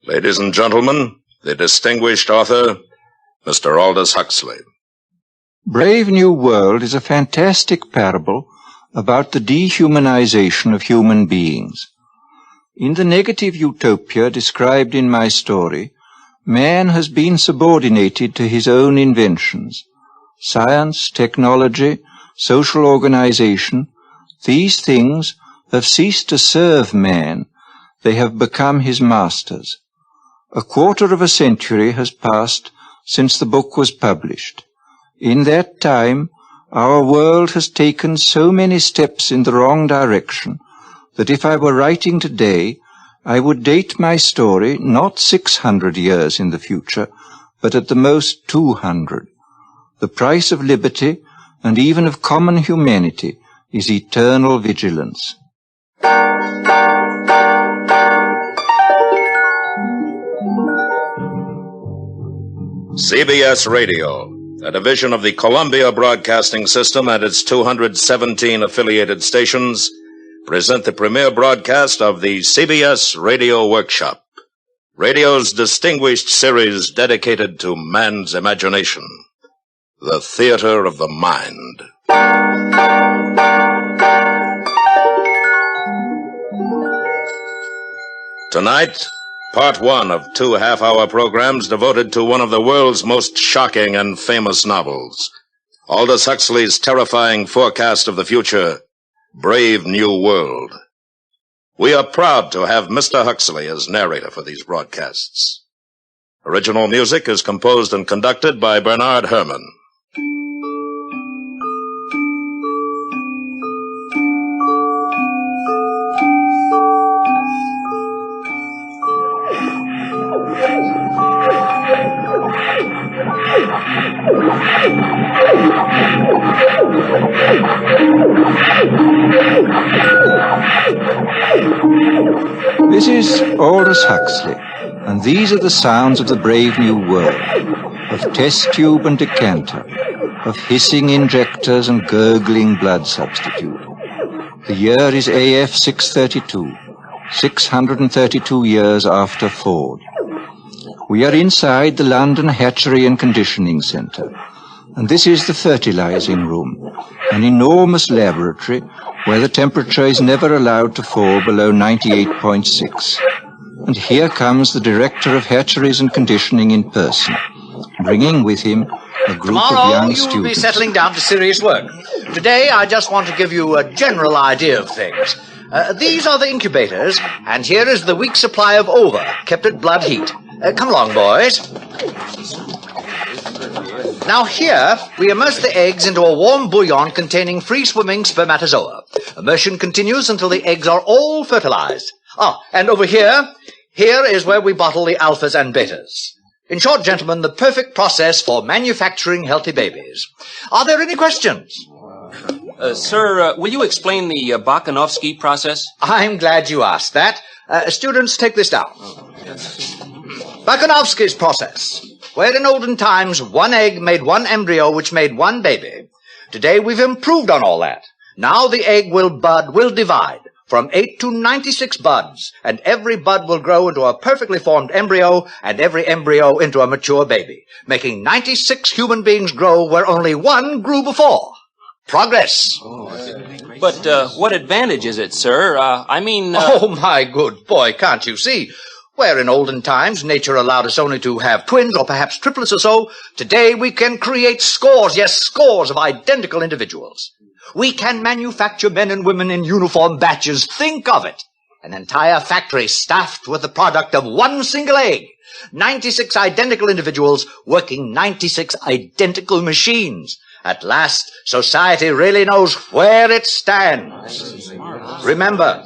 Ladies and gentlemen, the distinguished author, Mr. Aldous Huxley. Brave New World is a fantastic parable about the dehumanization of human beings. In the negative utopia described in my story, man has been subordinated to his own inventions. Science, technology, social organization, these things have ceased to serve man. They have become his masters. A quarter of a century has passed since the book was published. In that time, our world has taken so many steps in the wrong direction that if I were writing today, I would date my story not 600 years in the future, but at the most 200. The price of liberty, and even of common humanity, is eternal vigilance. CBS Radio, a division of the Columbia Broadcasting System and its 217 affiliated stations, present the premiere broadcast of the CBS Radio Workshop, radio's distinguished series dedicated to man's imagination, the theater of the mind. Tonight, part one of 2 half-hour programs devoted to one of the world's most shocking and famous novels, Aldous Huxley's terrifying forecast of the future, Brave New World. We are proud to have Mr. Huxley as narrator for these broadcasts. Original music is composed and conducted by Bernard Herrmann. This is Aldous Huxley, and these are the sounds of the Brave New World, of test tube and decanter, of hissing injectors and gurgling blood substitute. The year is AF 632, 632 years after Ford. We are inside the London Hatchery and Conditioning Centre, and this is the fertilizing room, an enormous laboratory where the temperature is never allowed to fall below 98.6. And here comes the director of hatcheries and conditioning in person, bringing with him a group of young students. Tomorrow you will be settling down to serious work. Today I just want to give you a general idea of things. These are the incubators, and here is the week's supply of ova, kept at blood heat. Come along, boys. Now here, we immerse the eggs into a warm bouillon containing free-swimming spermatozoa. Immersion continues until the eggs are all fertilized. And over here is where we bottle the alphas and betas. In short, gentlemen, the perfect process for manufacturing healthy babies. Are there any questions? Sir, will you explain the Bakhanovsky process? I'm glad you asked that. Students, take this down. Bakhanovsky's process, where in olden times one egg made one embryo which made one baby. Today we've improved on all that. Now the egg will divide from 8 to 96 buds, and every bud will grow into a perfectly formed embryo, and every embryo into a mature baby, making 96 human beings grow where only one grew before. Progress. But what advantage is it, sir? Oh, my good boy, can't you see? Where in olden times nature allowed us only to have twins or perhaps triplets or so, today we can create scores of identical individuals. We can manufacture men and women in uniform batches. Think of it. An entire factory staffed with the product of one single egg. 96 identical individuals working 96 identical machines. At last, society really knows where it stands. Remember,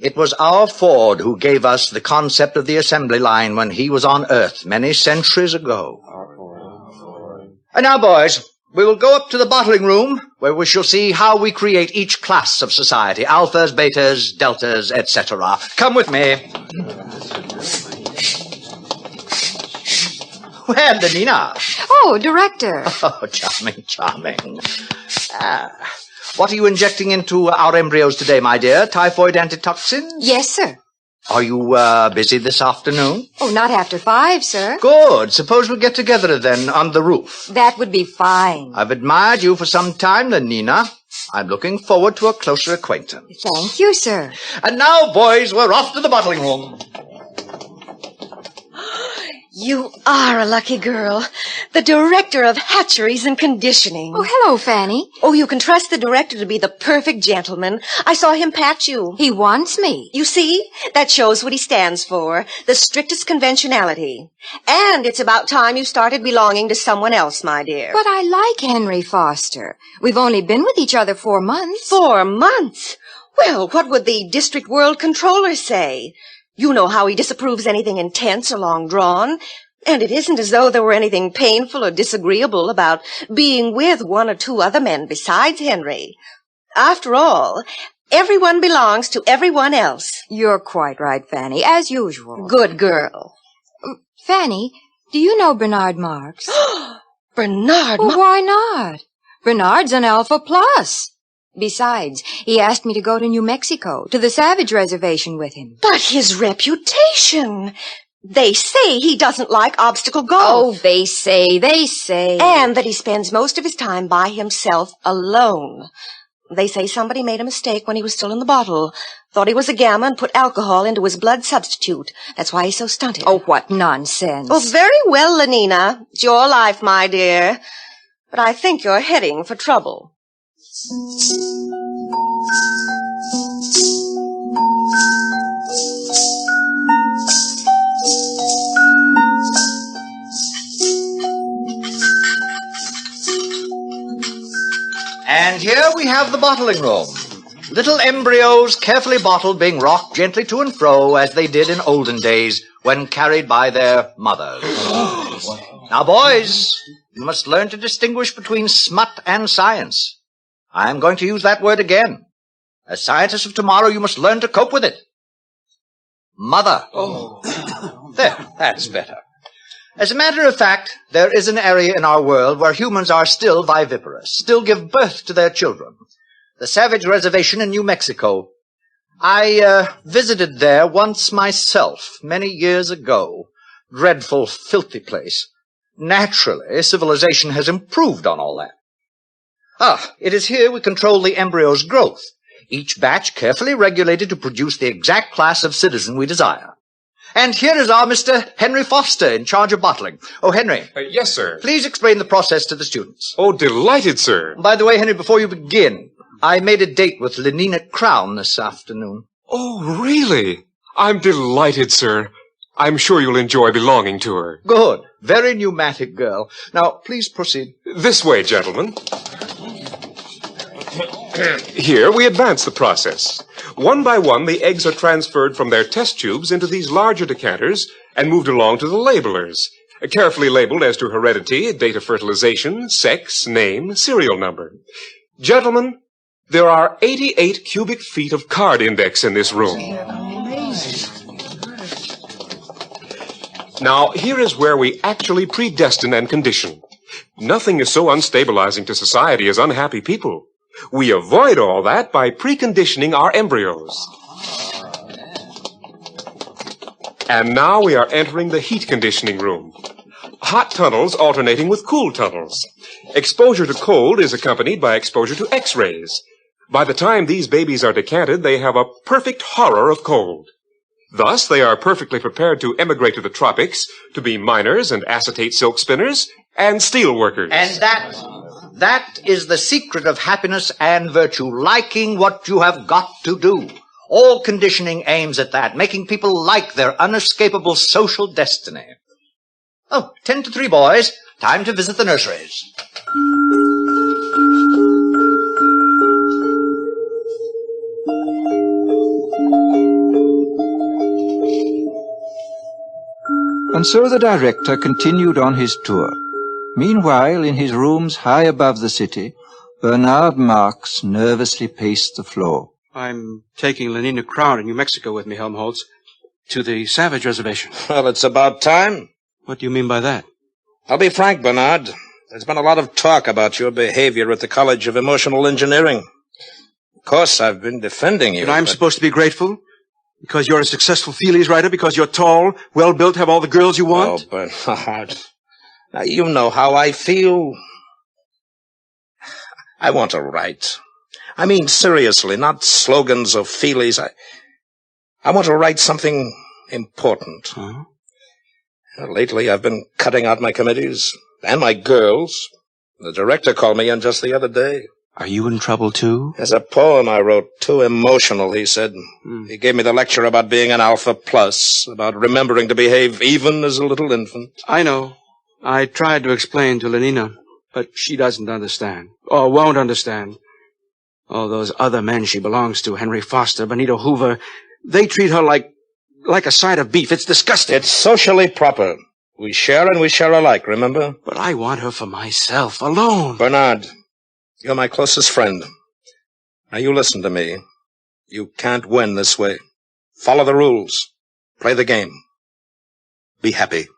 it was our Ford who gave us the concept of the assembly line when he was on Earth many centuries ago. And now, boys, we will go up to the bottling room where we shall see how we create each class of society, alphas, betas, deltas, etc. Come with me. Well, Lenina. Oh, director. Oh, charming. What are you injecting into our embryos today, my dear? Typhoid antitoxins? Yes, sir. Are you busy this afternoon? Oh, not after 5, sir. Good. Suppose we get together then on the roof. That would be fine. I've admired you for some time, Lenina. I'm looking forward to a closer acquaintance. Thank you, sir. And now, boys, we're off to the bottling room. You are a lucky girl. The director of hatcheries and conditioning. Oh, hello, Fanny. Oh, you can trust the director to be the perfect gentleman. I saw him pat you. He wants me. You see? That shows what he stands for. The strictest conventionality. And it's about time you started belonging to someone else, my dear. But I like Henry Foster. We've only been with each other 4 months. 4 months? Well, what would the district world controller say? You know how he disapproves anything intense or long-drawn. And it isn't as though there were anything painful or disagreeable about being with 1 or 2 other men besides Henry. After all, everyone belongs to everyone else. You're quite right, Fanny, as usual. Good girl. Fanny, do you know Bernard Marx? Bernard Well, why not? Bernard's an Alpha Plus. Besides, he asked me to go to New Mexico, to the Savage Reservation with him. But his reputation. They say he doesn't like obstacle golf. Oh, they say. And that he spends most of his time by himself alone. They say somebody made a mistake when he was still in the bottle. Thought he was a gamma and put alcohol into his blood substitute. That's why he's so stunted. Oh, what nonsense. Oh, very well, Lenina. It's your life, my dear. But I think you're heading for trouble. And here we have the bottling room. Little embryos carefully bottled being rocked gently to and fro as they did in olden days when carried by their mothers. Now, boys, you must learn to distinguish between smut and science. I am going to use that word again. As scientists of tomorrow, you must learn to cope with it. Mother. There, that's better. As a matter of fact, there is an area in our world where humans are still viviparous, still give birth to their children. The Savage Reservation in New Mexico. I visited there once myself, many years ago. Dreadful, filthy place. Naturally, civilization has improved on all that. It is here we control the embryo's growth, each batch carefully regulated to produce the exact class of citizen we desire. And here is our Mr. Henry Foster in charge of bottling. Oh, Henry. Yes, sir. Please explain the process to the students. Oh, delighted, sir. By the way, Henry, before you begin, I made a date with Lenina Crown this afternoon. Oh, really? I'm delighted, sir. I'm sure you'll enjoy belonging to her. Good. Very pneumatic girl. Now, please proceed. This way, gentlemen. Here, we advance the process. One by one, the eggs are transferred from their test tubes into these larger decanters and moved along to the labelers, carefully labeled as to heredity, date of fertilization, sex, name, serial number. Gentlemen, there are 88 cubic feet of card index in this room. Now, here is where we actually predestine and condition. Nothing is so unstabilizing to society as unhappy people. We avoid all that by preconditioning our embryos. And now we are entering the heat conditioning room. Hot tunnels alternating with cool tunnels. Exposure to cold is accompanied by exposure to X-rays. By the time these babies are decanted, they have a perfect horror of cold. Thus, they are perfectly prepared to emigrate to the tropics, to be miners and acetate silk spinners, and steel workers. And that is the secret of happiness and virtue, liking what you have got to do. All conditioning aims at that, making people like their unescapable social destiny. 2:50, boys. Time to visit the nurseries. And so the director continued on his tour. Meanwhile, in his rooms high above the city, Bernard Marx nervously paced the floor. I'm taking Lenina Crown in New Mexico with me, Helmholtz, to the Savage Reservation. Well, it's about time. What do you mean by that? I'll be frank, Bernard. There's been a lot of talk about your behavior at the College of Emotional Engineering. Of course, I've been defending you. And I'm supposed to be grateful? Because you're a successful feelies writer? Because you're tall, well-built, have all the girls you want? Oh, Bernard. Now, you know how I feel. I want to write. I mean, seriously, not slogans or feelies. I want to write something important. Huh? Lately, I've been cutting out my committees and my girls. The director called me in just the other day. Are you in trouble, too? There's a poem I wrote, too emotional, he said. He gave me the lecture about being an alpha plus, about remembering to behave even as a little infant. I know. I tried to explain to Lenina, but she doesn't understand, or won't understand. All those other men she belongs to, Henry Foster, Benito Hoover, they treat her like a side of beef. It's disgusting. It's socially proper. We share and we share alike, remember? But I want her for myself, alone. Bernard, you're my closest friend. Now you listen to me. You can't win this way. Follow the rules. Play the game. Be happy.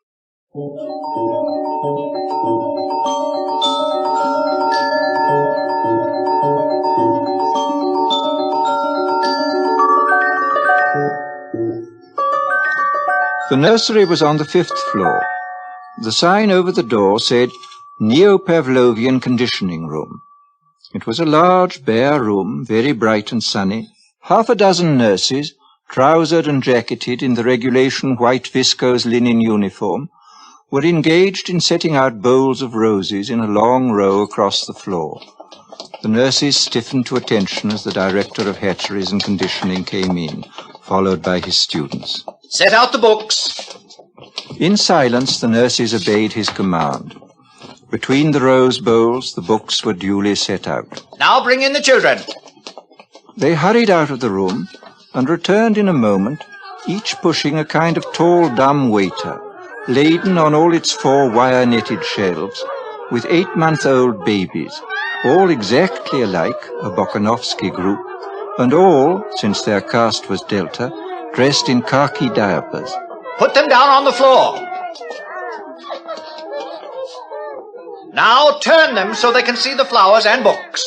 The nursery was on the 5th floor. The sign over the door said, Neo-Pavlovian conditioning room. It was a large, bare room, very bright and sunny. Half a dozen nurses, trousered and jacketed in the regulation white viscose linen uniform, were engaged in setting out bowls of roses in a long row across the floor. The nurses stiffened to attention as the director of hatcheries and conditioning came in, followed by his students. Set out the books. In silence, the nurses obeyed his command. Between the rose bowls, the books were duly set out. Now bring in the children. They hurried out of the room and returned in a moment, each pushing a kind of tall, dumb waiter, laden on all its 4 wire-netted shelves, with 8-month-old babies, all exactly alike, a Bokanovsky group, and all, since their caste was Delta, dressed in khaki diapers. Put them down on the floor. Now turn them so they can see the flowers and books.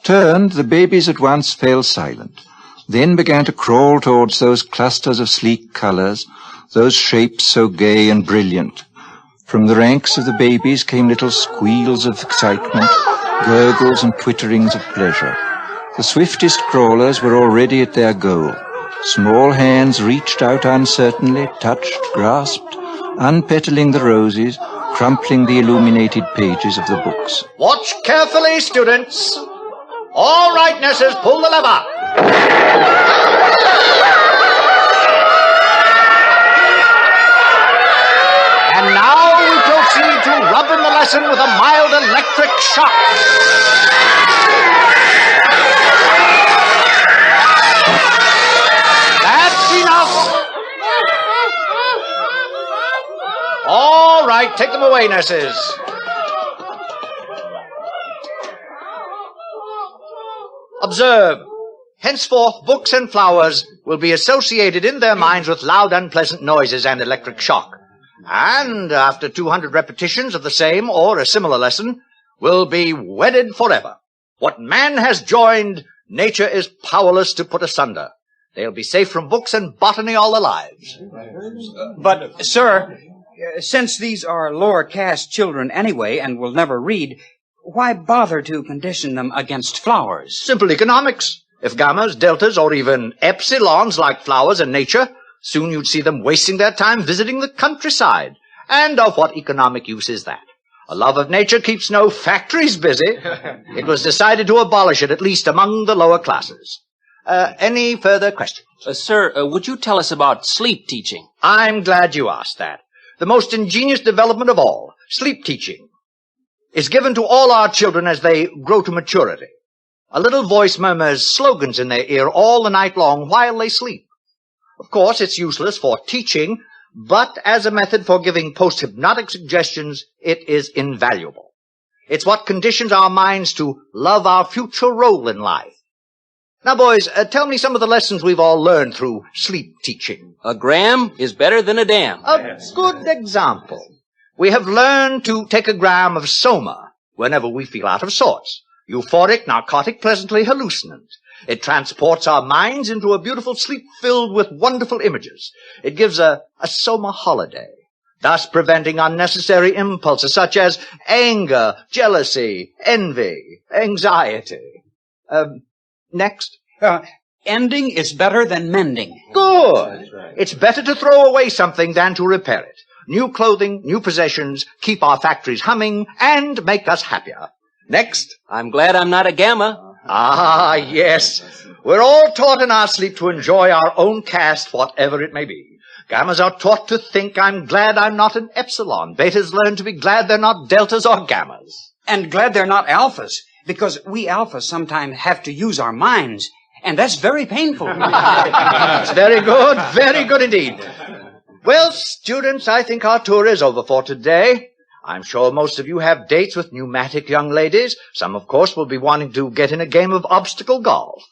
Turned, the babies at once fell silent, then began to crawl towards those clusters of sleek colors, those shapes so gay and brilliant. From the ranks of the babies came little squeals of excitement, gurgles and twitterings of pleasure. The swiftest crawlers were already at their goal. Small hands reached out uncertainly, touched, grasped, unpetaling the roses, crumpling the illuminated pages of the books. Watch carefully, students. All right, nurses, pull the lever. And now we proceed to rub in the lesson with a mild electric shock. That's enough. All right, take them away, nurses. Observe. Henceforth, books and flowers will be associated in their minds with loud, unpleasant noises and electric shock. And after 200 repetitions of the same or a similar lesson, will be wedded forever. What man has joined, nature is powerless to put asunder. They'll be safe from books and botany all their lives. But, sir, since these are lower caste children anyway and will never read, why bother to condition them against flowers? Simple economics. If gammas, deltas, or even epsilons like flowers and nature, soon you'd see them wasting their time visiting the countryside. And of what economic use is that? A love of nature keeps no factories busy. It was decided to abolish it, at least among the lower classes. Any further questions? Sir, would you tell us about sleep teaching? I'm glad you asked that. The most ingenious development of all, sleep teaching, is given to all our children as they grow to maturity. A little voice murmurs slogans in their ear all the night long while they sleep. Of course, it's useless for teaching, but as a method for giving post-hypnotic suggestions, it is invaluable. It's what conditions our minds to love our future role in life. Now, boys, tell me some of the lessons we've all learned through sleep teaching. A gram is better than a dam. A good example. We have learned to take a gram of soma whenever we feel out of sorts. Euphoric, narcotic, pleasantly hallucinant. It transports our minds into a beautiful sleep filled with wonderful images. It gives a summer holiday, thus preventing unnecessary impulses such as anger, jealousy, envy, anxiety. Next. Ending is better than mending. Good. It's better to throw away something than to repair it. New clothing, new possessions, keep our factories humming, and make us happier. Next. I'm glad I'm not a gamma. Ah, yes. We're all taught in our sleep to enjoy our own caste, whatever it may be. Gammas are taught to think, I'm glad I'm not an epsilon. Betas learn to be glad they're not deltas or gammas. And glad they're not alphas, because we alphas sometimes have to use our minds, and that's very painful. That's very good indeed. Well, students, I think our tour is over for today. I'm sure most of you have dates with pneumatic young ladies. Some, of course, will be wanting to get in a game of obstacle golf.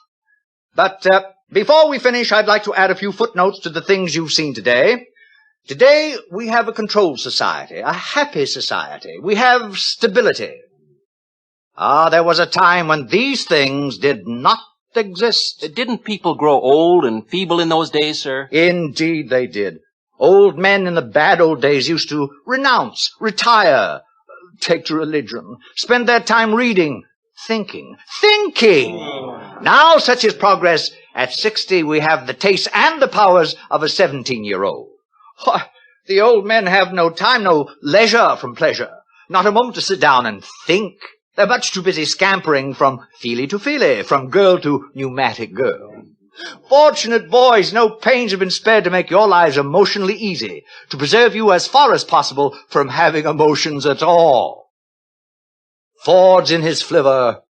But before we finish, I'd like to add a few footnotes to the things you've seen today. Today, we have a controlled society, a happy society. We have stability. There was a time when these things did not exist. Didn't people grow old and feeble in those days, sir? Indeed they did. Old men in the bad old days used to renounce, retire, take to religion, spend their time reading, thinking. Now, such is progress. At 60, we have the tastes and the powers of a 17-year-old. The old men have no time, no leisure from pleasure, not a moment to sit down and think. They're much too busy scampering from feely to feely, from girl to pneumatic girl. Fortunate boys, no pains have been spared to make your lives emotionally easy, to preserve you as far as possible from having emotions at all. Ford's in his flivver,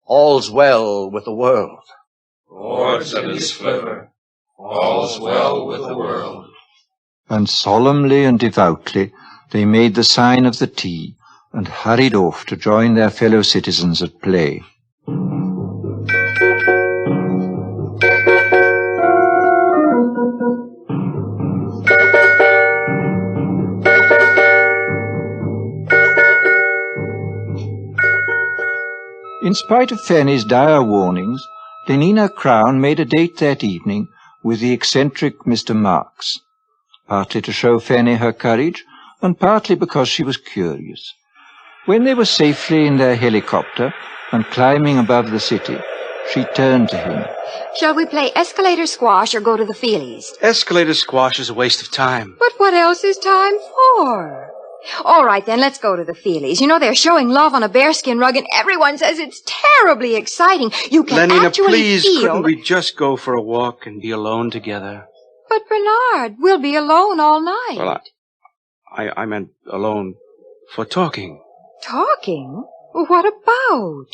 all's well with the world. Ford's in his flivver, all's well with the world. And solemnly and devoutly they made the sign of the T, and hurried off to join their fellow citizens at play. In spite of Fanny's dire warnings, Lenina Crown made a date that evening with the eccentric Mr. Marx, partly to show Fanny her courage, and partly because she was curious. When they were safely in their helicopter and climbing above the city, she turned to him. Shall we play escalator squash or go to the Feelies? Escalator squash is a waste of time. But what else is time for? All right, then, let's go to the Feelies. You know, they're showing love on a bearskin rug, and everyone says it's terribly exciting. You can Lenina, actually please, feel... couldn't we just go for a walk and be alone together? But, Bernard, we'll be alone all night. Well, I meant alone for talking. Talking? What about?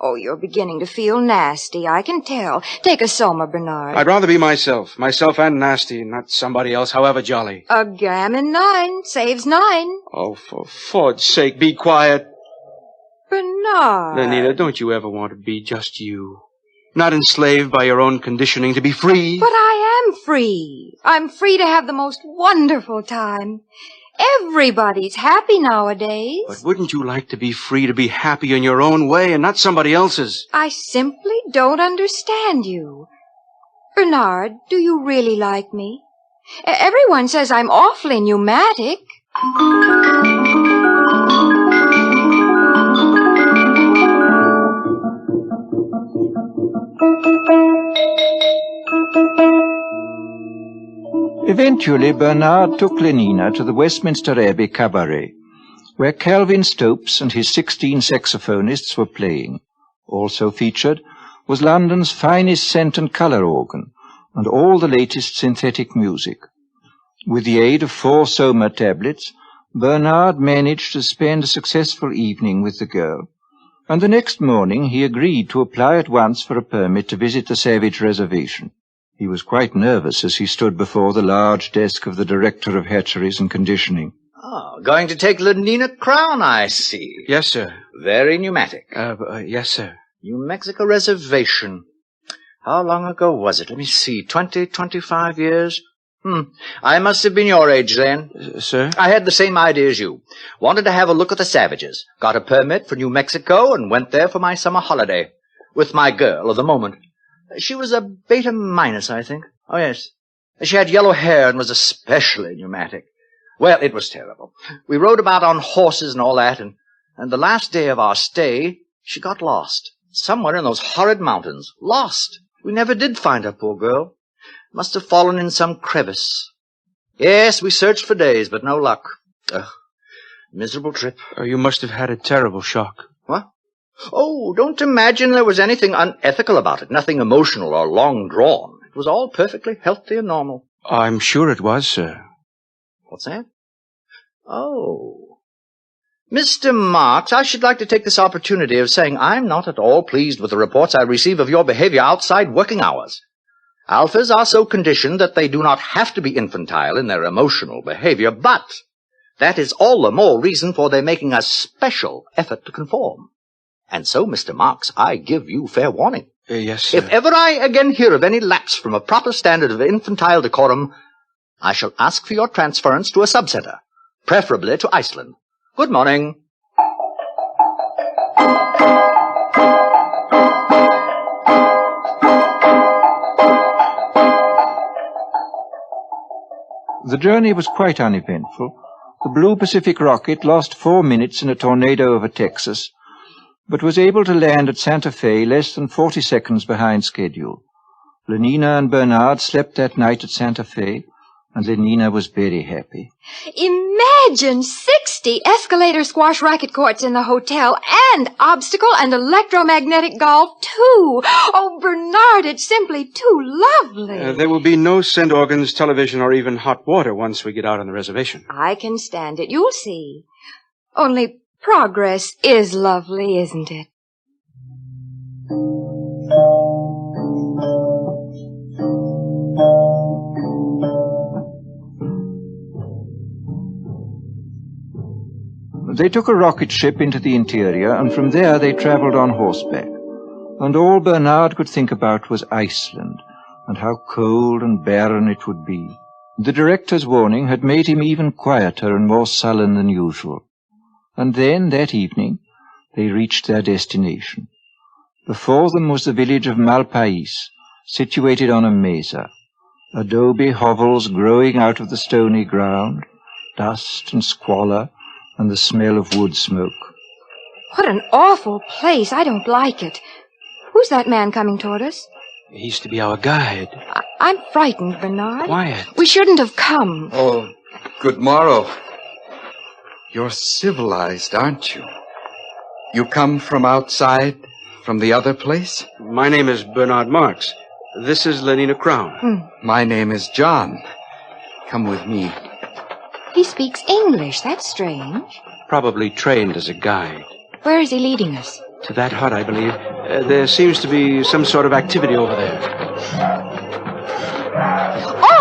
Oh, you're beginning to feel nasty, I can tell. Take a soma, Bernard. I'd rather be myself and nasty, not somebody else, however jolly. A gammon 9 saves 9. Oh, for Ford's sake, be quiet. Bernard. Lenina, don't you ever want to be just you? Not enslaved by your own conditioning, to be free? But I am free. I'm free to have the most wonderful time. Everybody's happy nowadays. But wouldn't you like to be free to be happy in your own way and not somebody else's? I simply don't understand you. Bernard, do you really like me? Everyone says I'm awfully pneumatic. Eventually, Bernard took Lenina to the Westminster Abbey Cabaret, where Calvin Stopes and his 16 saxophonists were playing. Also featured was London's finest scent and colour organ, and all the latest synthetic music. With the aid of 4 Soma tablets, Bernard managed to spend a successful evening with the girl, and the next morning he agreed to apply at once for a permit to visit the Savage Reservation. He was quite nervous as he stood before the large desk of the Director of Hatcheries and Conditioning. Oh, going to take Lenina Crown, I see. Yes, sir. Very pneumatic. Yes, sir. New Mexico Reservation. How long ago was it? Let me see. 25 years? I must have been your age then. Sir? I had the same idea as you. Wanted to have a look at the savages. Got a permit for New Mexico and went there for my summer holiday. With my girl of the moment. She was a beta minus, I think. Oh, yes. She had yellow hair and was especially pneumatic. Well, it was terrible. We rode about on horses and all that, and the last day of our stay, she got lost. Somewhere in those horrid mountains. Lost. We never did find her, poor girl. Must have fallen in some crevice. Yes, we searched for days, but no luck. Ugh. Miserable trip. You must have had a terrible shock. What? Oh, don't imagine there was anything unethical about it. Nothing emotional or long drawn. It was all perfectly healthy and normal. I'm sure it was, sir. What's that? Oh. Mr. Marks, I should like to take this opportunity of saying I'm not at all pleased with the reports I receive of your behavior outside working hours. Alphas are so conditioned that they do not have to be infantile in their emotional behavior, but that is all the more reason for their making a special effort to conform. And so, Mr. Marks, I give you fair warning. Yes, sir. If ever I again hear of any lapse from a proper standard of infantile decorum, I shall ask for your transference to a subcenter, preferably to Iceland. Good morning. The journey was quite uneventful. The Blue Pacific rocket lost 4 minutes in a tornado over Texas, but was able to land at Santa Fe less than 40 seconds behind schedule. Lenina and Bernard slept that night at Santa Fe, and Lenina was very happy. Imagine 60 escalator squash racket courts in the hotel, and obstacle and electromagnetic golf, too. Oh, Bernard, it's simply too lovely. There will be no scent organs, television, or even hot water once we get out on the reservation. I can stand it. You'll see. Only progress is lovely, isn't it? They took a rocket ship into the interior, and from there they traveled on horseback. And all Bernard could think about was Iceland, and how cold and barren it would be. The director's warning had made him even quieter and more sullen than usual. And then, that evening, they reached their destination. Before them was the village of Malpais, situated on a mesa. Adobe hovels growing out of the stony ground, dust and squalor, and the smell of wood smoke. What an awful place. I don't like it. Who's that man coming toward us? He's to be our guide. I'm frightened, Bernard. Quiet. We shouldn't have come. Oh, good morrow. You're civilized, aren't you? You come from outside, from the other place? My name is Bernard Marks. This is Lenina Crown. My name is John. Come with me. He speaks English. That's strange. Probably trained as a guide. Where is he leading us? To that hut, I believe. There seems to be some sort of activity over there.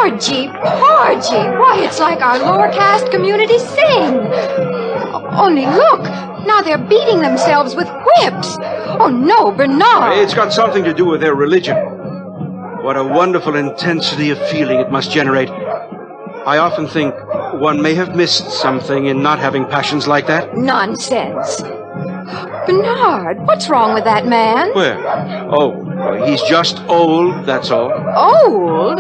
Orgy, porgy. Why, it's like our lower caste community sing. Only look. Now they're beating themselves with whips. Oh, no, Bernard. It's got something to do with their religion. What a wonderful intensity of feeling it must generate. I often think one may have missed something in not having passions like that. Nonsense. Bernard, what's wrong with that man? Where? Oh, he's just old, that's all. Old?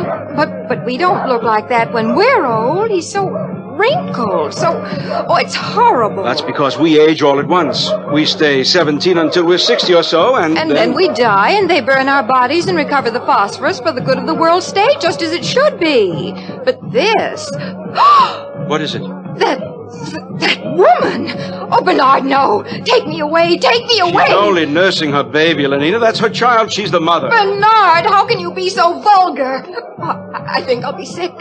But we don't look like that when we're old. He's so wrinkled, oh, it's horrible. That's because we age all at once. We stay 17 until we're 60 or so, and then we die, and they burn our bodies and recover the phosphorus for the good of the world state, just as it should be. But this... What is it? That woman! Oh, Bernard, no! Take me away! Take me away! She's only nursing her baby, Lenina. That's her child. She's the mother. Bernard, how can you be so vulgar? I think I'll be sick.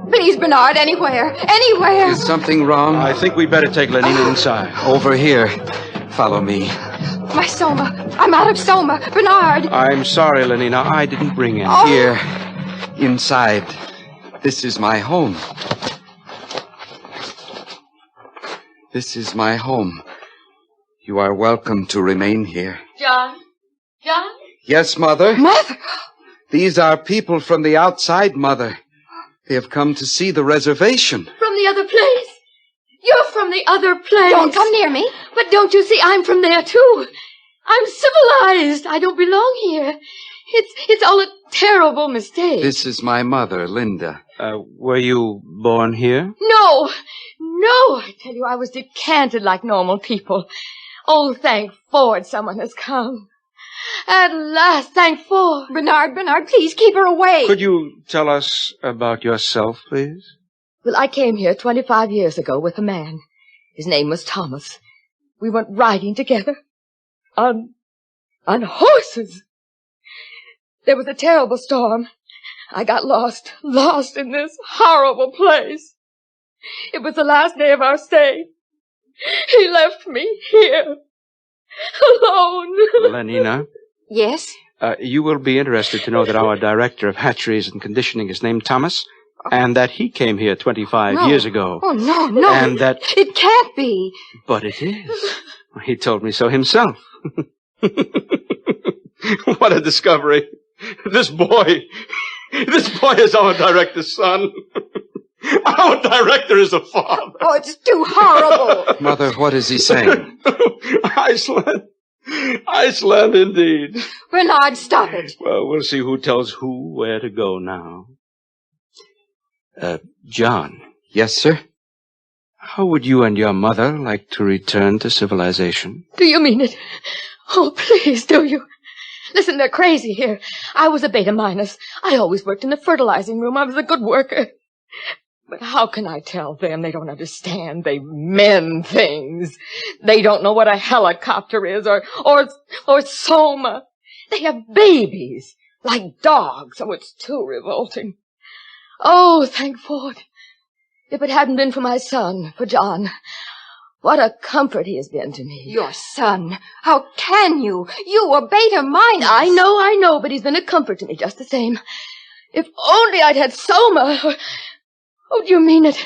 Please, Bernard, anywhere. Anywhere. Is something wrong? I think we better take Lenina inside. Over here. Follow me. My soma. I'm out of soma. Bernard. I'm sorry, Lenina. I didn't bring him. Oh. Here. Inside. This is my home. This is my home. You are welcome to remain here. John? John? Yes, Mother? Mother? These are people from the outside, Mother. They have come to see the reservation. From the other place? You're from the other place. Don't come near me. But don't you see, I'm from there, too. I'm civilized. I don't belong here. It's all a terrible mistake. This is my mother, Linda. Were you born here? No, I tell you, I was decanted like normal people. Oh, thank Ford, someone has come. At last, thank Ford. Bernard, please keep her away. Could you tell us about yourself, please? Well, I came here 25 years ago with a man. His name was Thomas. We went riding together on horses. There was a terrible storm. I got lost in this horrible place. It was the last day of our stay. He left me here, alone. Lenina? Yes? You will be interested to know that our director of hatcheries and conditioning is named Thomas, and that he came here 25 years ago. Oh, no. And that... It can't be. But it is. He told me so himself. What a discovery. This boy is our director's son. Our director is a father. Oh, it's too horrible. Mother, what is he saying? Iceland indeed. Bernard, stop it. Well, we'll see who tells who where to go now. John. Yes, sir? How would you and your mother like to return to civilization? Do you mean it? Oh, please, do you? Listen, they're crazy here. I was a beta minus. I always worked in the fertilizing room. I was a good worker. But how can I tell them? They don't understand. They mend things. They don't know what a helicopter is or soma. They have babies like dogs. Oh, it's too revolting. Oh, thank Ford. If it hadn't been for my son, for John, what a comfort he has been to me. Your son? How can you? You were beta minus. I know, but he's been a comfort to me just the same. If only I'd had Soma. Oh, do you mean it?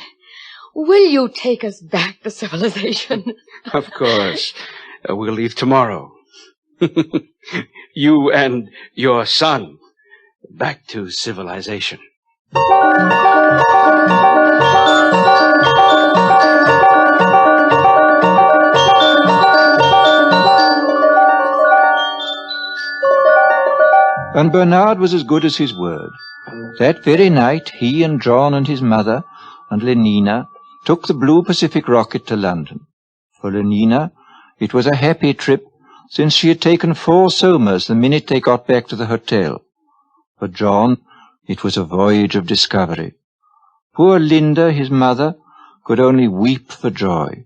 Will you take us back to civilization? Of course. We'll leave tomorrow. You and your son back to civilization. And Bernard was as good as his word. That very night, he and John and his mother and Lenina took the Blue Pacific rocket to London. For Lenina, it was a happy trip, since she had taken 4 somas the minute they got back to the hotel. For John, it was a voyage of discovery. Poor Linda, his mother, could only weep for joy.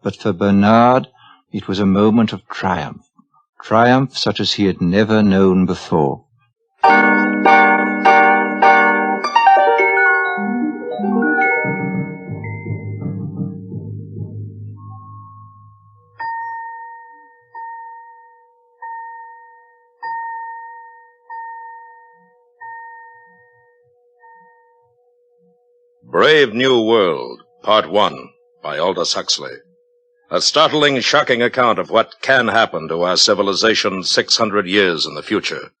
But for Bernard, it was a moment of triumph. Triumph such as he had never known before. Brave New World, Part 1, by Aldous Huxley. A startling, shocking account of what can happen to our civilization 600 years in the future.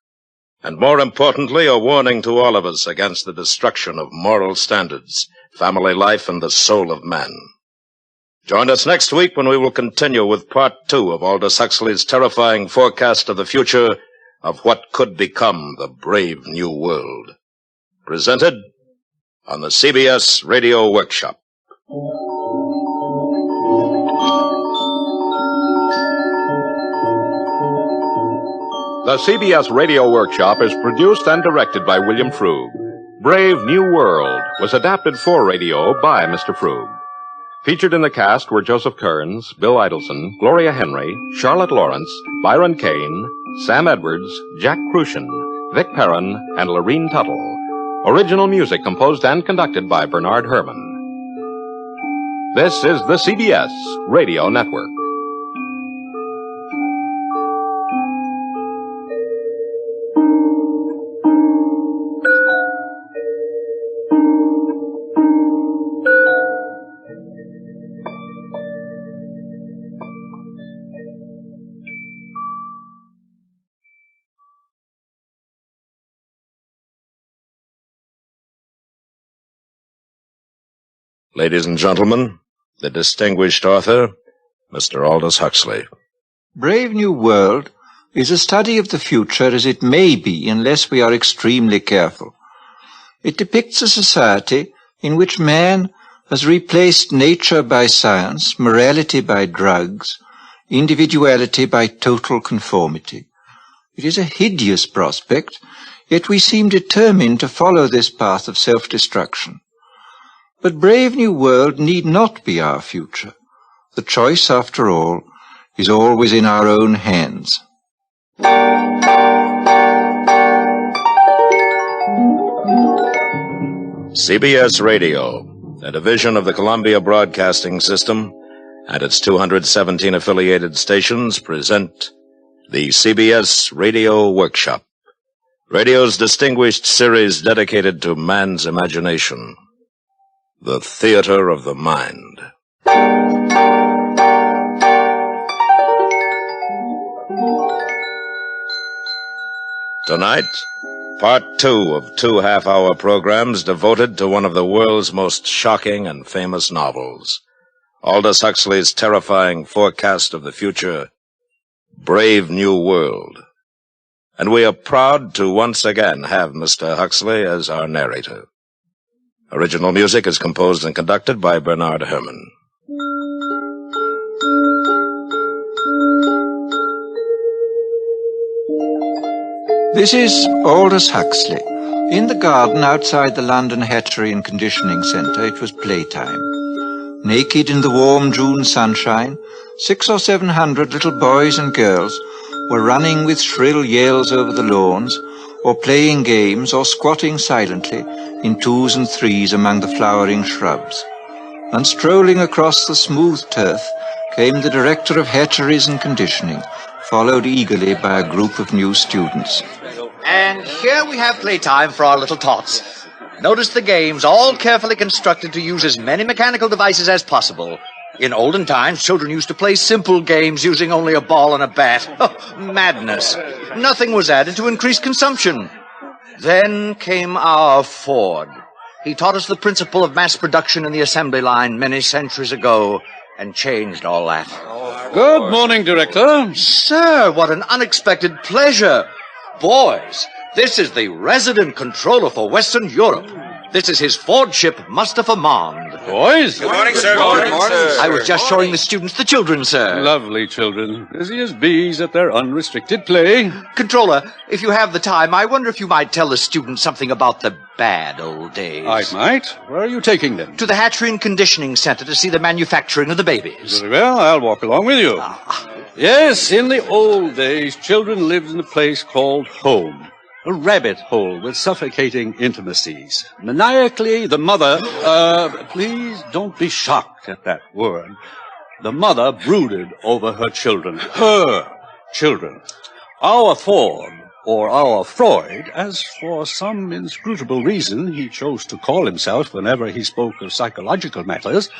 And more importantly, a warning to all of us against the destruction of moral standards, family life, and the soul of man. Join us next week when we will continue with Part 2 of Aldous Huxley's terrifying forecast of the future of what could become the brave new world. Presented on the CBS Radio Workshop. The CBS Radio Workshop is produced and directed by William Frug. Brave New World was adapted for radio by Mr. Frug. Featured in the cast were Joseph Kearns, Bill Idelson, Gloria Henry, Charlotte Lawrence, Byron Kane, Sam Edwards, Jack Crucian, Vic Perrin, and Lorene Tuttle. Original music composed and conducted by Bernard Herrmann. This is the CBS Radio Network. Ladies and gentlemen, the distinguished author, Mr. Aldous Huxley. Brave New World is a study of the future as it may be unless we are extremely careful. It depicts a society in which man has replaced nature by science, morality by drugs, individuality by total conformity. It is a hideous prospect, yet we seem determined to follow this path of self-destruction. But Brave New World need not be our future. The choice, after all, is always in our own hands. CBS Radio, a division of the Columbia Broadcasting System, and its 217 affiliated stations present the CBS Radio Workshop, radio's distinguished series dedicated to man's imagination, the theater of the mind. Tonight, part 2 of 2 half-hour programs devoted to one of the world's most shocking and famous novels, Aldous Huxley's terrifying forecast of the future, Brave New World. And we are proud to once again have Mr. Huxley as our narrator. Original music is composed and conducted by Bernard Herrmann. This is Aldous Huxley. In the garden outside the London Hatchery and Conditioning Centre, it was playtime. Naked in the warm June sunshine, 600 or 700 little boys and girls were running with shrill yells over the lawns, or playing games, or squatting silently in 2s and 3s among the flowering shrubs. And strolling across the smooth turf came the director of hatcheries and conditioning, followed eagerly by a group of new students. And here we have playtime for our little tots. Notice the games, all carefully constructed to use as many mechanical devices as possible. In olden times, children used to play simple games using only a ball and a bat. Oh, madness. Nothing was added to increase consumption. Then came our Ford. He taught us the principle of mass production in the assembly line many centuries ago and changed all that. Good morning, Director. Sir, what an unexpected pleasure. Boys, this is the resident controller for Western Europe. This is his Fordship, Mustafa Mond. Boys? Good morning, sir. Good morning, sir. I was just showing the students the children, sir. Lovely children. Busy as bees at their unrestricted play. Controller, if you have the time, I wonder if you might tell the students something about the bad old days. I might. Where are you taking them? To the Hatchery and Conditioning Center to see the manufacturing of the babies. Very well, I'll walk along with you. Yes, in the old days, children lived in a place called home. A rabbit hole with suffocating intimacies. Maniacally, the mother, please don't be shocked at that word. The mother brooded over her children. Her children. Our Ford, or our Freud, as for some inscrutable reason he chose to call himself whenever he spoke of psychological matters,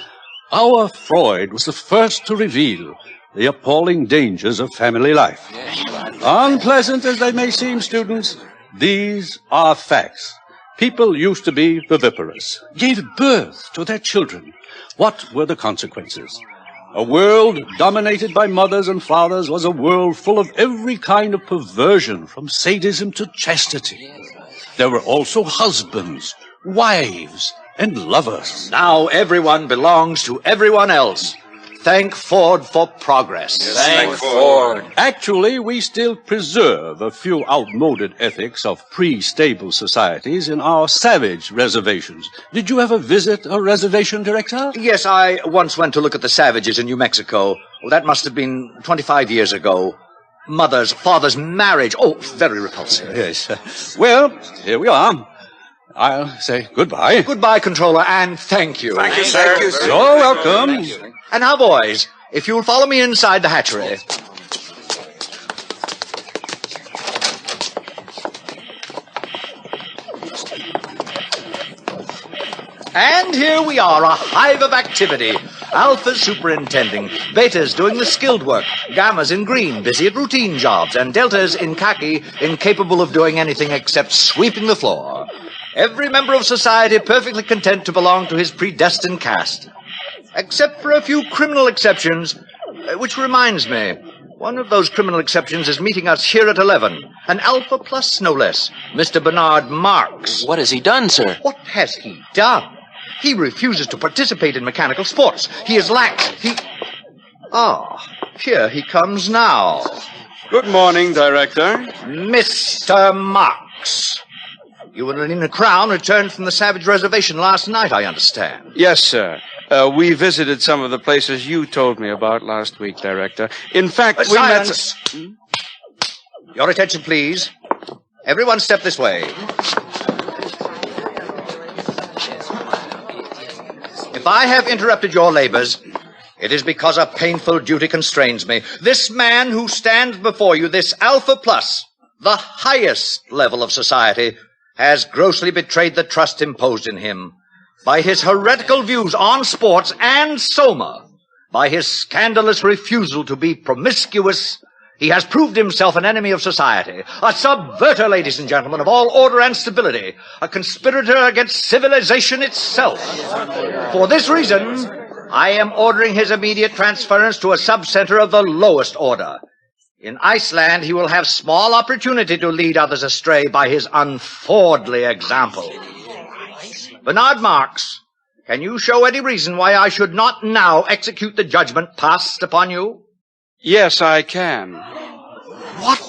our Freud was the first to reveal the appalling dangers of family life. Unpleasant as they may seem, students, these are facts. People used to be viviparous, gave birth to their children. What were the consequences? A world dominated by mothers and fathers was a world full of every kind of perversion, from sadism to chastity. There were also husbands, wives, and lovers. Now everyone belongs to everyone else. Thank Ford for progress. Thank Ford. Actually, we still preserve a few outmoded ethics of pre-stable societies in our savage reservations. Did you ever visit a reservation, Director? Yes, I once went to look at the savages in New Mexico. Well, that must have been 25 years ago. Mother's, father's marriage. Oh, very repulsive. Yes. Well, here we are. I'll say goodbye. Goodbye, Controller, and thank you. Thank you, sir. Thank you, sir. You're welcome. And now, boys, if you'll follow me inside the hatchery. And here we are, a hive of activity. Alpha's superintending, Beta's doing the skilled work, Gamma's in green, busy at routine jobs, and Delta's in khaki, incapable of doing anything except sweeping the floor. Every member of society perfectly content to belong to his predestined caste. Except for a few criminal exceptions. Which reminds me, One of those criminal exceptions is meeting us here at 11. An Alpha Plus, no less. Mr. Bernard Marx. What has he done, sir? What has he done? He refuses to participate in mechanical sports. He is lax. Here he comes now. Good morning, Director. Mr. Marx. You and Lenina Crown returned from the Savage Reservation last night, I understand. Yes, sir. We visited some of the places you told me about last week, Director. In fact, we Silence! Your attention, please. Everyone step this way. If I have interrupted your labors, it is because a painful duty constrains me. This man who stands before you, this Alpha Plus, the highest level of society, has grossly betrayed the trust imposed in him by his heretical views on sports and Soma, by his scandalous refusal to be promiscuous. He has proved himself an enemy of society, a subverter, ladies and gentlemen, of all order and stability, a conspirator against civilization itself. For this reason, I am ordering his immediate transference to a subcenter of the lowest order. In Iceland, he will have small opportunity to lead others astray by his unfordly example. Bernard Marx, can you show any reason why I should not now execute the judgment passed upon you? Yes, I can. What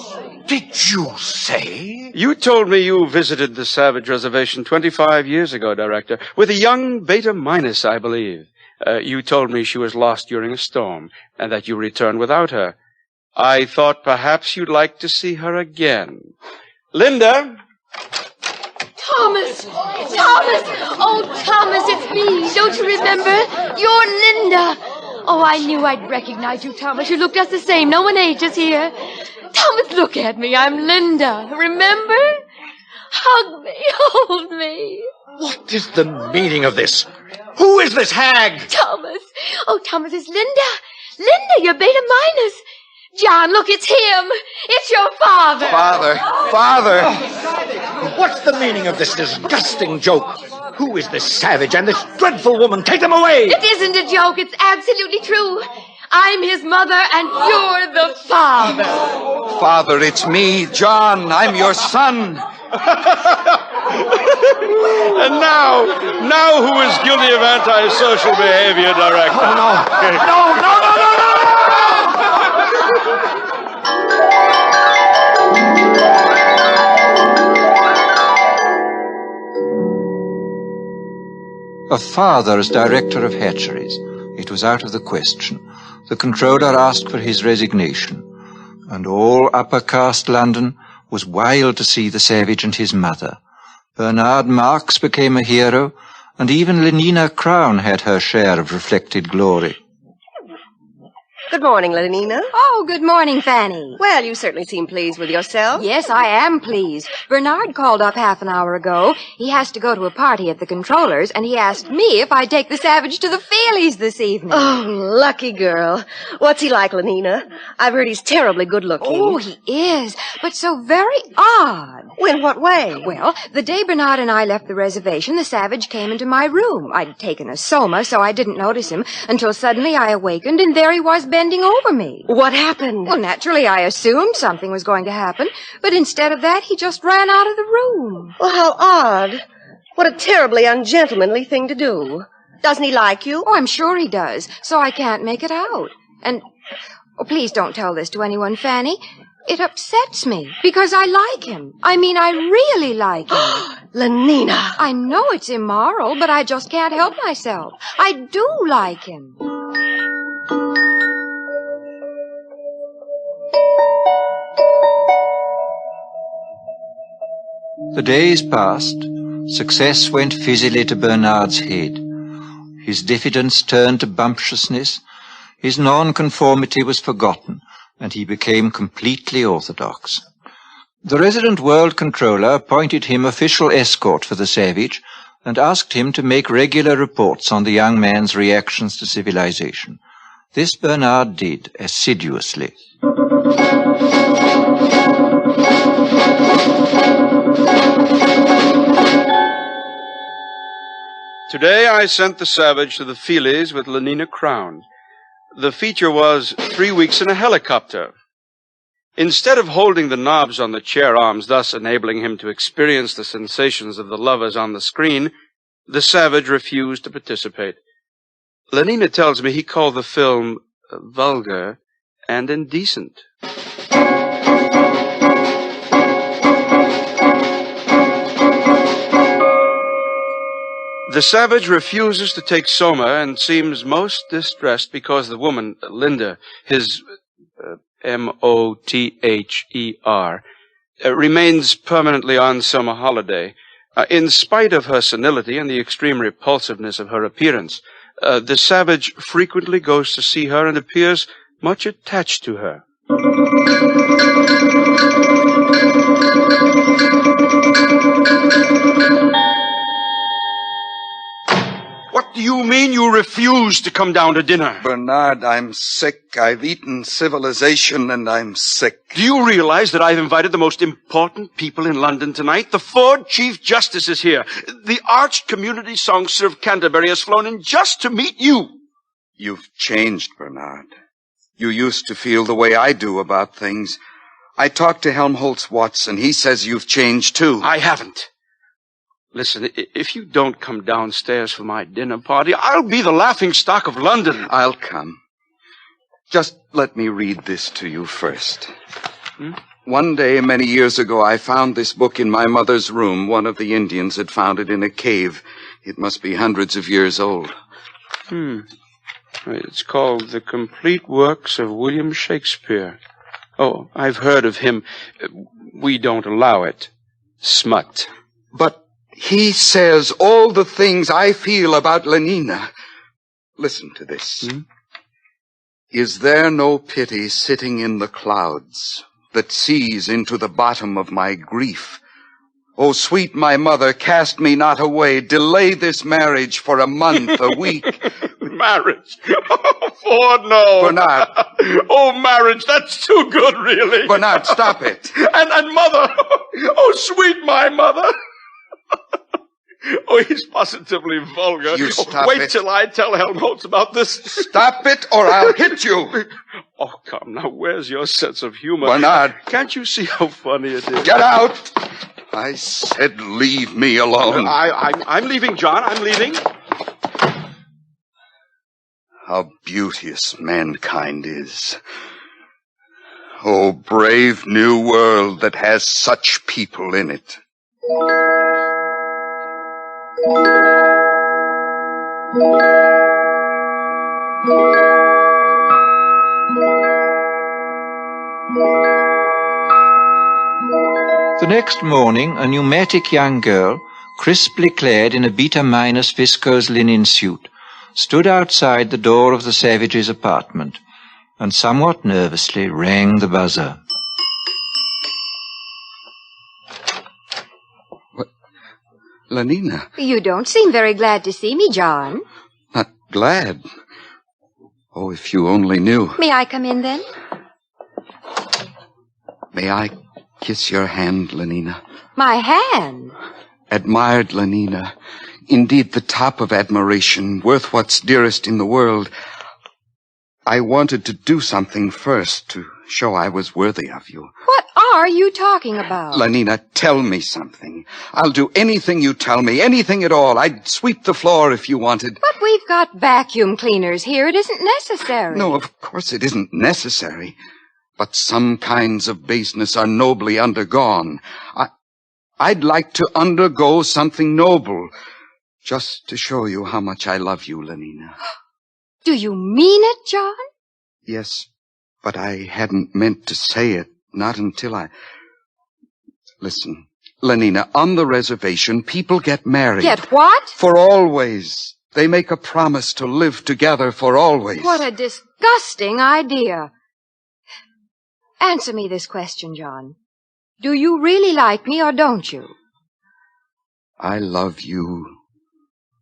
did you say? You told me you visited the Savage Reservation 25 years ago, Director, with a young Beta Minus, I believe. You told me she was lost during a storm, and that you returned without her. I thought perhaps you'd like to see her again. Linda! Thomas! Thomas! Oh, Thomas, it's me. Don't you remember? You're Linda. Oh, I knew I'd recognize you, Thomas. You look just the same. No one ages here. Thomas, look at me. I'm Linda. Remember? Hug me. Hold me. What is the meaning of this? Who is this hag? Thomas. Oh, Thomas, it's Linda. Linda, you're Beta Minus. John, look, it's him. It's your father. Father! What's the meaning of this disgusting joke? Who is this savage and this dreadful woman? Take them away! It isn't a joke. It's absolutely true. I'm his mother, and you're the father. Father, it's me, John. I'm your son. And now who is guilty of antisocial behavior, Director? Oh, no. A father as director of hatcheries. It was out of the question. The controller asked for his resignation, and all upper caste London was wild to see the savage and his mother. Bernard Marx became a hero, and even Lenina Crown had her share of reflected glory. Good morning, Lenina. Oh, good morning, Fanny. Well, you certainly seem pleased with yourself. Yes, I am pleased. Bernard called up half an hour ago. He has to go to a party at the controller's, and he asked me if I'd take the savage to the Feelies this evening. Oh, lucky girl. What's he like, Lenina? I've heard he's terribly good-looking. Oh, he is, but so very odd. In what way? Well, the day Bernard and I left the reservation, the savage came into my room. I'd taken a Soma, so I didn't notice him until suddenly I awakened, and there he was bending over me. What happened? Well, naturally, I assumed something was going to happen, but instead of that, he just ran out of the room. Well, how odd. What a terribly ungentlemanly thing to do. Doesn't he like you? Oh, I'm sure he does, so I can't make it out. And, please don't tell this to anyone, Fanny. It upsets me, because I like him. I mean, I really like him. Lenina! I know it's immoral, but I just can't help myself. I do like him. The days passed. Success went fizzily to Bernard's head. His diffidence turned to bumptiousness. His nonconformity was forgotten, and he became completely orthodox. The resident world controller appointed him official escort for the savage and asked him to make regular reports on the young man's reactions to civilization. This Bernard did assiduously. Today I sent the savage to the Feelies with Lenina Crown. The feature was 3 weeks in a helicopter. Instead of holding the knobs on the chair arms, thus enabling him to experience the sensations of the lovers on the screen, the savage refused to participate. Lenina tells me he called the film vulgar and indecent. The savage refuses to take Soma and seems most distressed because the woman, Linda, his Mother, remains permanently on summer holiday. In spite of her senility and the extreme repulsiveness of her appearance, the savage frequently goes to see her and appears much attached to her. What do you mean you refuse to come down to dinner? Bernard, I'm sick. I've eaten civilization and I'm sick. Do you realize that I've invited the most important people in London tonight? The Ford Chief Justice is here. The arch community songster of Canterbury has flown in just to meet you. You've changed, Bernard. You used to feel the way I do about things. I talked to Helmholtz Watson. He says you've changed too. I haven't. Listen, if you don't come downstairs for my dinner party, I'll be the laughingstock of London. I'll come. Just let me read this to you first. One day, many years ago, I found this book in my mother's room. One of the Indians had found it in a cave. It must be hundreds of years old. It's called The Complete Works of William Shakespeare. Oh, I've heard of him. We don't allow it. Smut. But he says all the things I feel about Lenina. Listen to this. Is there no pity sitting in the clouds that sees into the bottom of my grief? O sweet my mother, cast me not away. Delay this marriage for a month, a week. Marriage? Oh, Ford, no. Bernard. Oh, marriage, that's too good, really. Bernard, stop it. And mother. Oh, sweet my mother. Oh, he's positively vulgar. You stop Wait it. till I tell Helmholtz about this. Stop it, or I'll hit you. Oh, come, now, where's your sense of humor? Bernard. Can't you see how funny it is? Get out. I said leave me alone. I'm leaving, John. I'm leaving. How beauteous mankind is. Oh, brave new world that has such people in it. The next morning, a pneumatic young girl, crisply clad in a beta-minus viscose linen suit, stood outside the door of the savage's apartment, and somewhat nervously rang the buzzer. What? Lenina. You don't seem very glad to see me, John. Not glad. Oh, if you only knew. May I come in, then? May I kiss your hand, Lenina? My hand? Admired, Lenina. Indeed, the top of admiration, worth what's dearest in the world. I wanted to do something first to show I was worthy of you. What are you talking about? Lenina, tell me something. I'll do anything you tell me, anything at all. I'd sweep the floor if you wanted. But we've got vacuum cleaners here. It isn't necessary. No, of course it isn't necessary. But some kinds of baseness are nobly undergone. I'd like to undergo something noble, just to show you how much I love you, Lenina. Do you mean it, John? Yes, but I hadn't meant to say it, not until I... Listen, Lenina, on the reservation, people get married. Get what? For always. They make a promise to live together for always. What a disgusting idea. Answer me this question, John. Do you really like me or don't you? I love you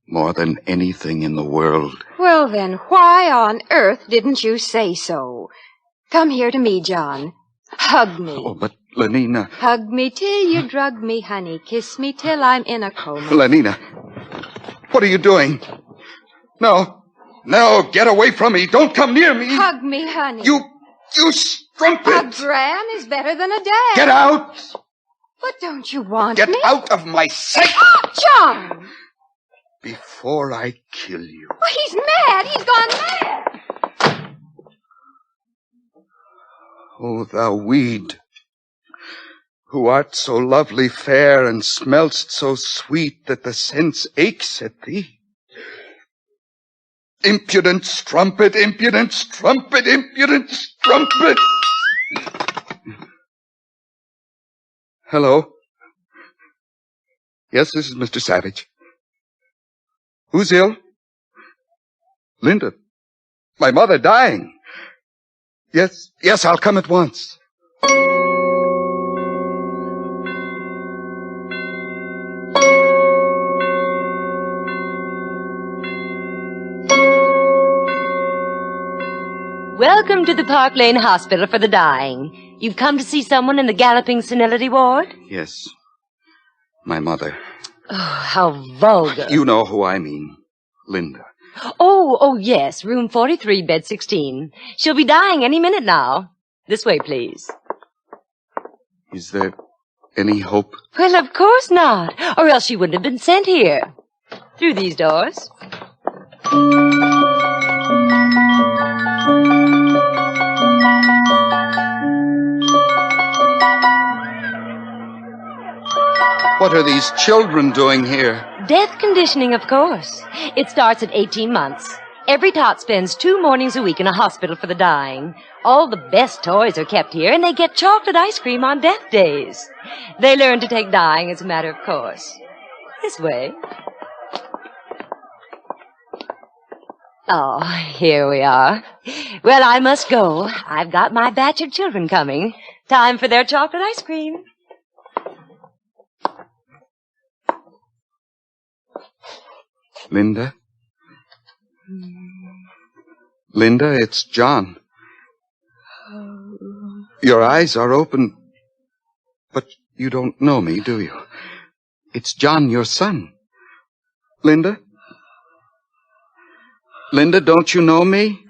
more than anything in the world. Well, then, why on earth didn't you say so? Come here to me, John. Hug me. Oh, but Lenina... Hug me till you drug me, honey. Kiss me till I'm in a coma. Lenina, what are you doing? No, get away from me. Don't come near me. Hug me, honey. You A gram is better than a dam. Get out! But don't you want Get me? out of my sight! John! Before I kill you. Oh, he's mad. He's gone mad. O thou weed, who art so lovely fair and smell'st so sweet that the sense aches at thee. Impudent strumpet, impudent strumpet, impudent strumpet. Hello? Yes, this is Mr. Savage. Who's ill? Linda. My mother dying. Yes, I'll come at once. Welcome to the Park Lane Hospital for the Dying. You've come to see someone in the galloping senility ward? Yes. My mother. Oh, how vulgar. You know who I mean. Linda. Oh, yes, room 43, bed 16. She'll be dying any minute now. This way, please. Is there any hope? Well, of course not, or else she wouldn't have been sent here. Through these doors. What are these children doing here? Death conditioning, of course. It starts at 18 months. Every tot spends 2 mornings a week in a hospital for the dying. All the best toys are kept here, and they get chocolate ice cream on death days. They learn to take dying as a matter of course. This way. Oh, here we are. Well, I must go. I've got my batch of children coming. Time for their chocolate ice cream. Linda? Linda, it's John. Your eyes are open, but you don't know me, do you? It's John, your son. Linda? Linda, don't you know me?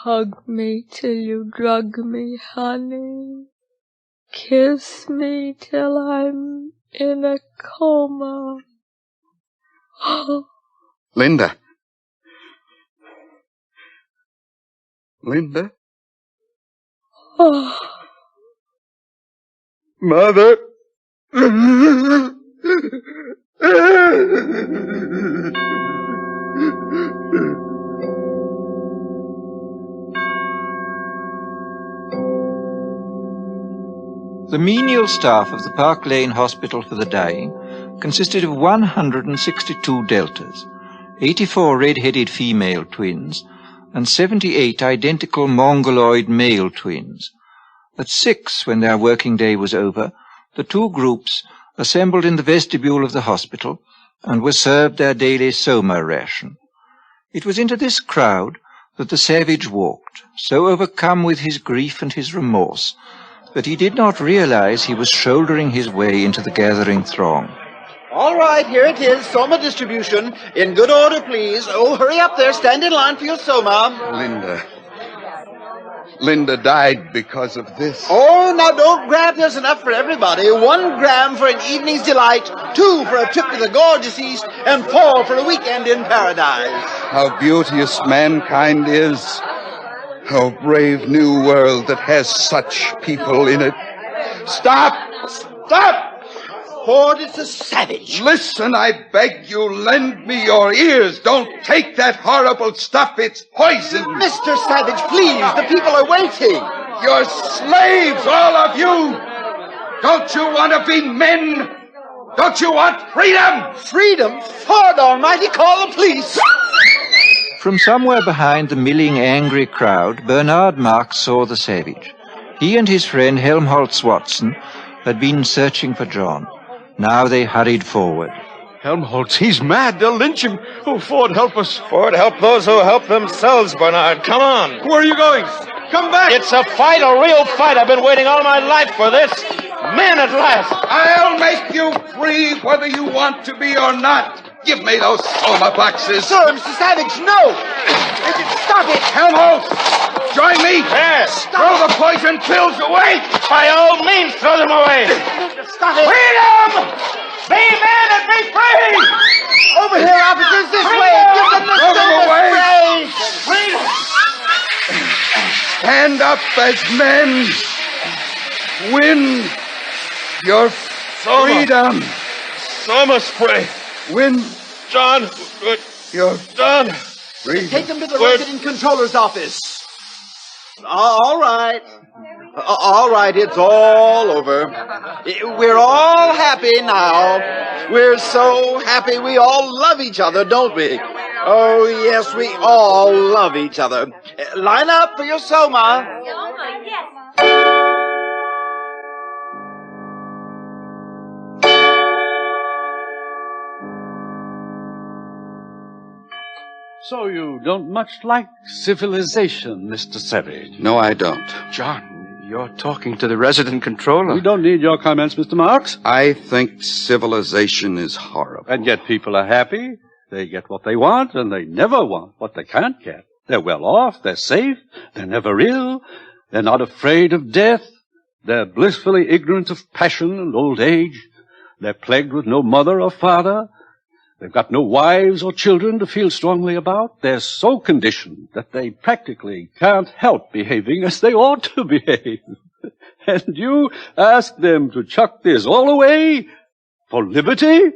Hug me till you drug me, honey. Kiss me till I'm in a coma. Linda. Linda? Mother. The menial staff of the Park Lane Hospital for the Dying consisted of 162 deltas, 84 red-headed female twins, and 78 identical mongoloid male twins. At 6, when their working day was over, the 2 groups assembled in the vestibule of the hospital and were served their daily soma ration. It was into this crowd that the savage walked, so overcome with his grief and his remorse that he did not realize he was shouldering his way into the gathering throng. All right, here it is, soma distribution. In good order, please. Oh, hurry up there. Stand in line for your soma. Linda died because of this. Oh, now don't grab. There's enough for everybody. 1 gram for an evening's delight, 2 for a trip to the gorgeous East, and 4 for a weekend in paradise. How beauteous mankind is. How brave new world that has such people in it. Stop! Stop! Ford, it's a savage. Listen, I beg you, lend me your ears. Don't take that horrible stuff. It's poison. Mr. Savage, please. The people are waiting. You're slaves, all of you. Don't you want to be men? Don't you want freedom? Freedom? Ford Almighty, call the police. From somewhere behind the milling, angry crowd, Bernard Marx saw the savage. He and his friend Helmholtz Watson had been searching for John. Now they hurried forward. Helmholtz, he's mad. They'll lynch him. Oh, Ford, help us. Ford, help those who help themselves, Bernard. Come on. Where are you going? Come back. It's a fight, a real fight. I've been waiting all my life for this. men at last. I'll make you free whether you want to be or not. Give me those soma boxes. Sir, Mr. Savage, no. Stop it. Helmholtz, join me. Yes. Throw the poison pills away. By all means, throw them away. Stop it. Freedom! Be men and be free! Over here, officers, this way. Give them the Throw them silver away. spray. Stand up as men. Win your freedom. Soma spray. Win John. your John. freedom. Take them to the resident controller's office. All right. All right, it's all over. We're all happy now. We're so happy we all love each other, don't we? Oh, yes, we all love each other. Line up for your soma. So you don't much like civilization, Mr. Savage? No, I don't. John, you're talking to the resident controller. We don't need your comments, Mr. Marks. I think civilization is horrible. And yet people are happy. They get what they want, and they never want what they can't get. They're well off, they're safe, they're never ill, they're not afraid of death, they're blissfully ignorant of passion and old age, they're plagued with no mother or father, they've got no wives or children to feel strongly about, they're so conditioned that they practically can't help behaving as they ought to behave. And you ask them to chuck this all away for liberty?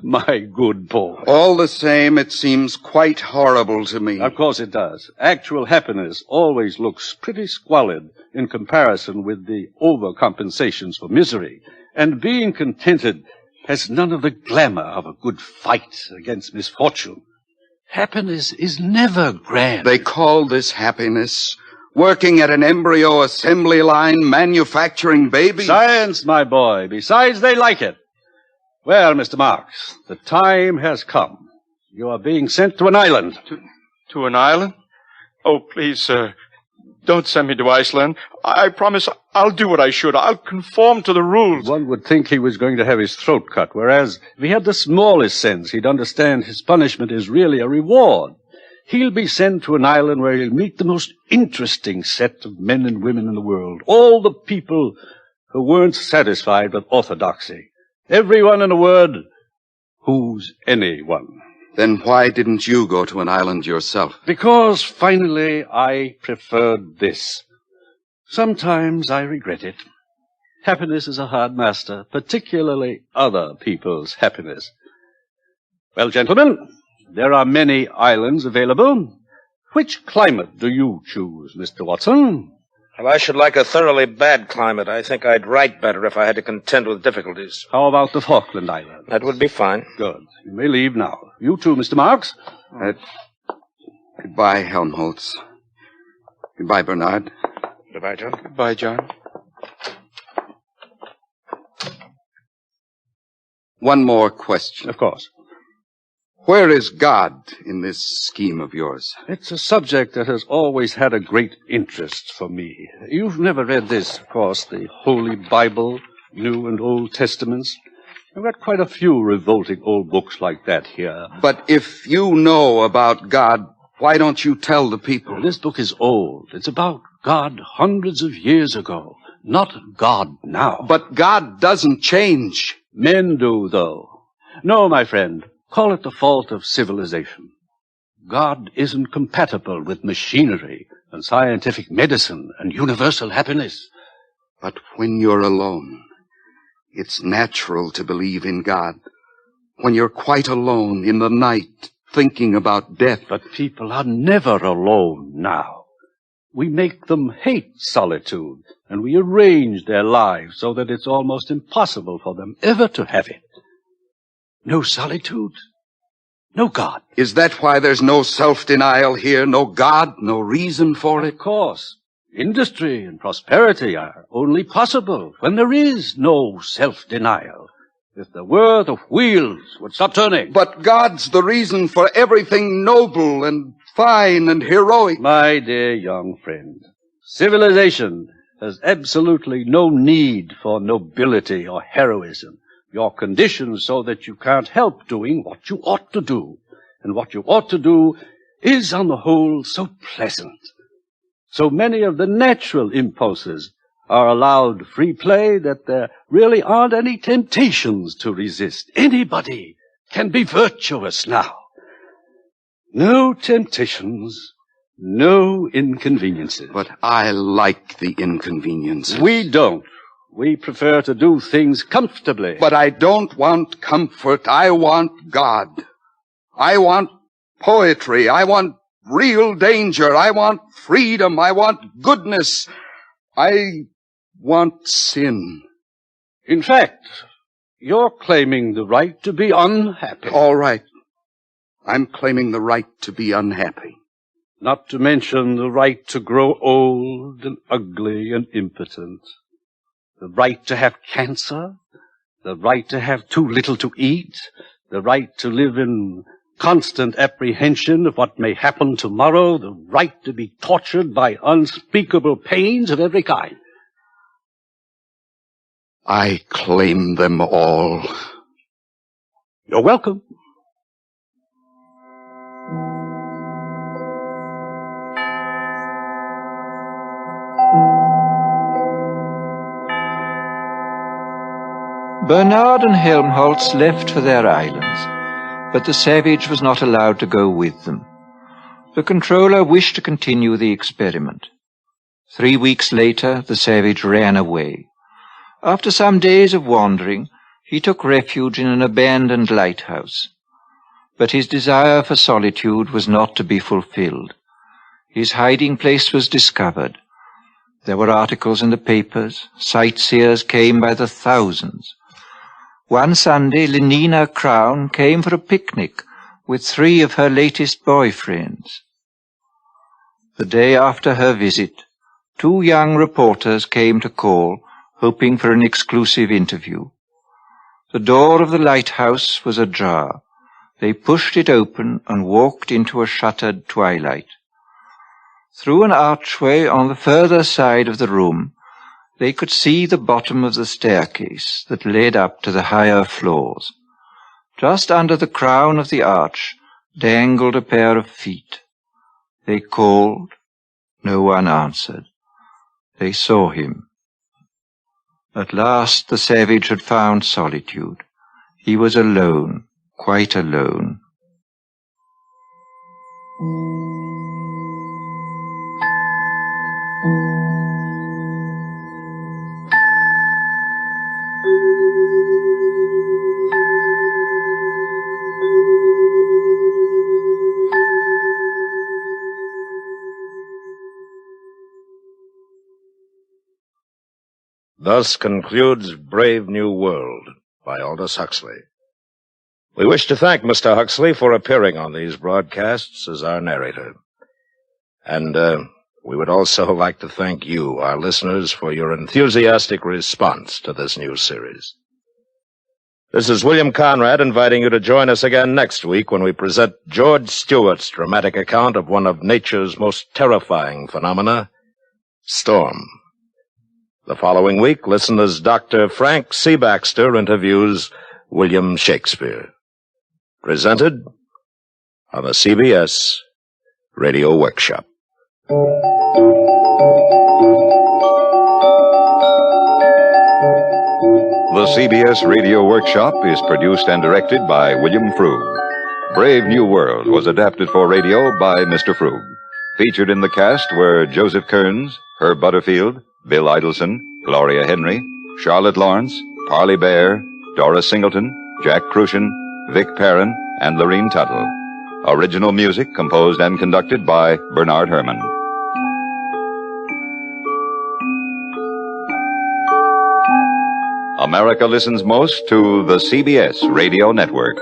My good boy. All the same, it seems quite horrible to me. Of course it does. Actual happiness always looks pretty squalid in comparison with the overcompensations for misery. And being contented has none of the glamour of a good fight against misfortune. Happiness is never grand. They call this happiness. Working at an embryo assembly line, manufacturing babies. Science, my boy. Besides, they like it. Well, Mr. Marks, the time has come. You are being sent to an island. To an island? Oh, please, sir. Don't send me to Iceland. I promise I'll do what I should. I'll conform to the rules. One would think he was going to have his throat cut, whereas if he had the smallest sense, he'd understand his punishment is really a reward. He'll be sent to an island where he'll meet the most interesting set of men and women in the world. All the people who weren't satisfied with orthodoxy. Everyone, in a word, who's anyone. Then why didn't you go to an island yourself? Because, finally, I preferred this. Sometimes I regret it. Happiness is a hard master, particularly other people's happiness. Well, gentlemen, there are many islands available. Which climate do you choose, Mr. Watson? Well, I should like a thoroughly bad climate. I think I'd write better if I had to contend with difficulties. How about the Falkland Islands? That would be fine. Good. You may leave now. You too, Mr. Marks. Goodbye, Helmholtz. Goodbye, Bernard. Goodbye, John. Goodbye, John. One more question. Of course. Where is God in this scheme of yours? It's a subject that has always had a great interest for me. You've never read this, of course, the Holy Bible, New and Old Testaments. I've got quite a few revolting old books like that here. But if you know about God, why don't you tell the people? Well, this book is old. It's about God hundreds of years ago, not God now. But God doesn't change. Men do, though. No, my friend. Call it the fault of civilization. God isn't compatible with machinery and scientific medicine and universal happiness. But when you're alone, it's natural to believe in God. When you're quite alone in the night, thinking about death. But people are never alone now. We make them hate solitude, and we arrange their lives so that it's almost impossible for them ever to have it. No solitude, no God. Is that why there's no self-denial here? No God, no reason for it? Of course. Industry and prosperity are only possible when there is no self-denial. If there were, the wheels would stop turning. But God's the reason for everything noble and fine and heroic. My dear young friend, civilization has absolutely no need for nobility or heroism. You're conditioned so that you can't help doing what you ought to do. And what you ought to do is, on the whole, so pleasant. So many of the natural impulses are allowed free play that there really aren't any temptations to resist. Anybody can be virtuous now. No temptations, no inconveniences. But I like the inconveniences. We don't. We prefer to do things comfortably. But I don't want comfort. I want God. I want poetry. I want real danger. I want freedom. I want goodness. I want sin. In fact, you're claiming the right to be unhappy. All right. I'm claiming the right to be unhappy. Not to mention the right to grow old and ugly and impotent. The right to have cancer. The right to have too little to eat. The right to live in constant apprehension of what may happen tomorrow. The right to be tortured by unspeakable pains of every kind. I claim them all. You're welcome. Bernard and Helmholtz left for their islands, but the savage was not allowed to go with them. The controller wished to continue the experiment. 3 weeks later, the savage ran away. After some days of wandering, he took refuge in an abandoned lighthouse. But his desire for solitude was not to be fulfilled. His hiding place was discovered. There were articles in the papers. Sightseers came by the thousands. One Sunday, Lenina Crown came for a picnic with 3 of her latest boyfriends. The day after her visit, 2 young reporters came to call, hoping for an exclusive interview. The door of the lighthouse was ajar. They pushed it open and walked into a shuttered twilight. Through an archway on the further side of the room, they could see the bottom of the staircase that led up to the higher floors. Just under the crown of the arch dangled a pair of feet. They called. No one answered. They saw him. At last the savage had found solitude. He was alone, quite alone. Thus concludes Brave New World by Aldous Huxley. We wish to thank Mr. Huxley for appearing on these broadcasts as our narrator. And we would also like to thank you, our listeners, for your enthusiastic response to this new series. This is William Conrad inviting you to join us again next week when we present George Stewart's dramatic account of one of nature's most terrifying phenomena, storm. The following week, listen as Dr. Frank C. Baxter interviews William Shakespeare. Presented on the CBS Radio Workshop. The CBS Radio Workshop is produced and directed by William Frug. Brave New World was adapted for radio by Mr. Frug. Featured in the cast were Joseph Kearns, Herb Butterfield, Bill Idelson, Gloria Henry, Charlotte Lawrence, Parley Bear, Doris Singleton, Jack Crucian, Vic Perrin, and Lorene Tuttle. Original music composed and conducted by Bernard Herrmann. America listens most to the CBS Radio Network.